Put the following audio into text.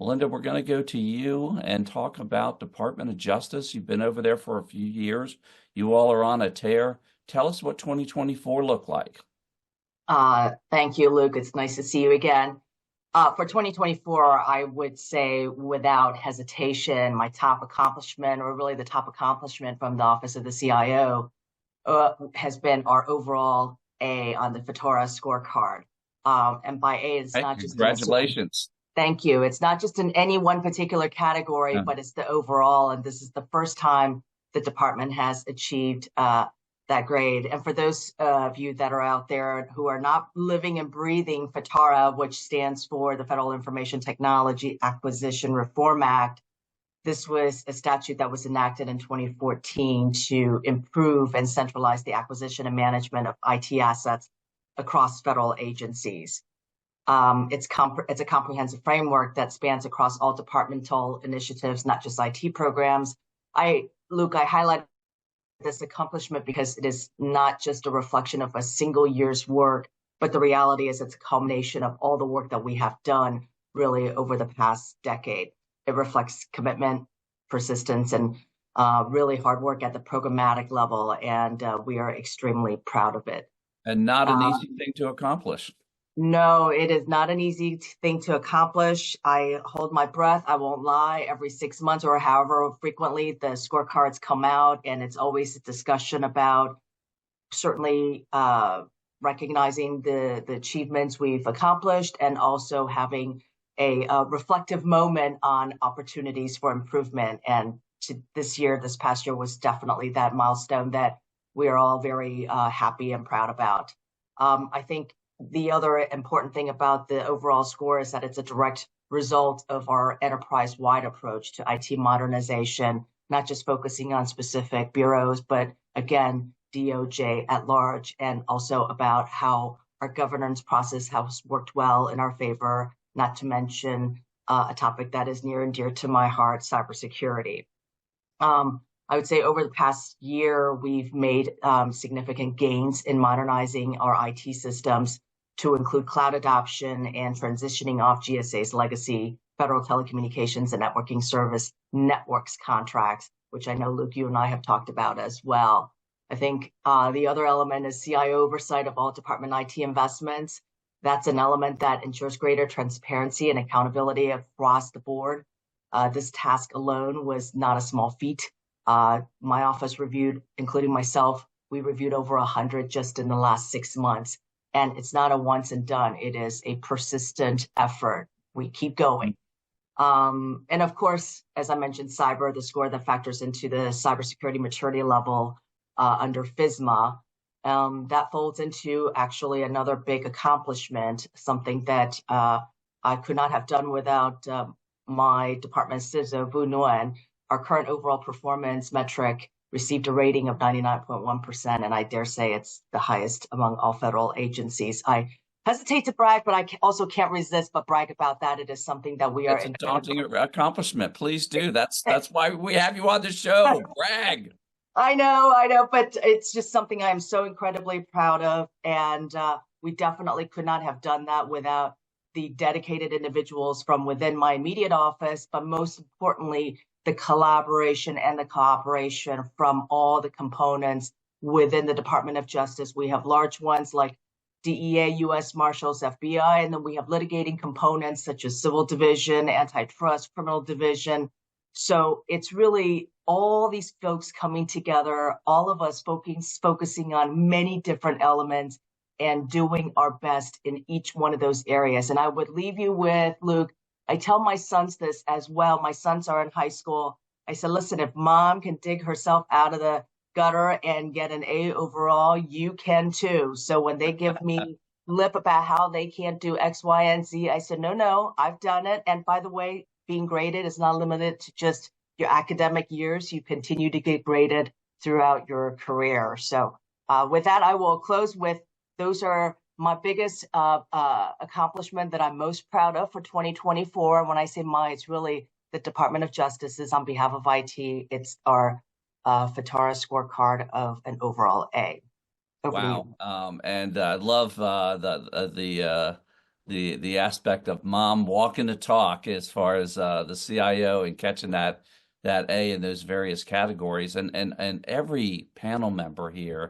Linda, we're going to go to you and talk about Department of Justice. You've been over there for a few years. You all are on a tear. Tell us what 2024 looked like. Thank you, Luke. It's nice to see you again. For 2024, I would say without hesitation, my top accomplishment, or really the top accomplishment from the Office of the CIO, has been our overall A on the FITARA scorecard. And by A, it's Hey, not just in a congratulations. thank you. It's not just in any one particular category, Yeah. but it's the overall. And this is the first time the department has achieved that grade. And for those of you that are out there who are not living and breathing FITARA, which stands for the Federal Information Technology Acquisition Reform Act, this was a statute that was enacted in 2014 to improve and centralize the acquisition and management of IT assets across federal agencies. It's a comprehensive framework that spans across all departmental initiatives, not just IT programs. Luke, I highlight this accomplishment because it is not just a reflection of a single year's work, but the reality is it's a culmination of all the work that we have done really over the past decade. It reflects commitment, persistence, and really hard work at the programmatic level, and we are extremely proud of it. And not an easy thing to accomplish. No, it is not an easy thing to accomplish. I hold my breath. I won't lie. Every 6 months or however frequently the scorecards come out, and it's always a discussion about certainly recognizing the achievements we've accomplished and also having a reflective moment on opportunities for improvement. And this past year was definitely that milestone that we are all very happy and proud about. I think the other important thing about the overall score is that it's a direct result of our enterprise-wide approach to IT modernization, not just focusing on specific bureaus, but again, DOJ at large, and also about how our governance process has worked well in our favor, not to mention a topic that is near and dear to my heart, cybersecurity. I would say over the past year, we've made significant gains in modernizing our IT systems to include cloud adoption and transitioning off GSA's legacy federal telecommunications and networking service networks contracts, which I know, Luke, you and I have talked about as well. I think the other element is CIO oversight of all department IT investments. That's an element that ensures greater transparency and accountability across the board. This task alone was not a small feat. My office reviewed, including myself, we reviewed over 100 just in the last 6 months. And it's not a once and done. It is a persistent effort. We keep going. And of course, as I mentioned, cyber, the score that factors into the cybersecurity maturity level under FISMA, that folds into actually another big accomplishment, something that I could not have done without my department, CISO, Vu Nguyen. Our current overall performance metric received a rating of 99.1%, and I dare say it's the highest among all federal agencies. I hesitate to brag, but I also can't resist but brag about that. It is something that we are. It's a daunting accomplishment. Please do. That's why we have you on the show. Brag. I know, but it's just something I am so incredibly proud of, and we definitely could not have done that without the dedicated individuals from within my immediate office, but most importantly, the collaboration and the cooperation from all the components within the Department of Justice. We have large ones like DEA, U.S. Marshals, FBI, and then we have litigating components such as Civil Division, Antitrust, Criminal Division. So it's really all these folks coming together, all of us focusing on many different elements and doing our best in each one of those areas. And I would leave you with, Luke, I tell my sons this as well. My sons are in high school. I said, listen, if mom can dig herself out of the gutter and get an A overall, you can too. So when they give me lip about how they can't do X, Y, and Z, I said, no, I've done it. And by the way, being graded is not limited to just your academic years. You continue to get graded throughout your career. So with that, I will close with those are my biggest accomplishment that I'm most proud of for 2024. And when I say my, it's really the Department of Justice is on behalf of IT. It's our FITARA scorecard of an overall A. Wow. And I love the the aspect of mom walking the talk as far as the CIO and catching that A in those various categories, and every panel member here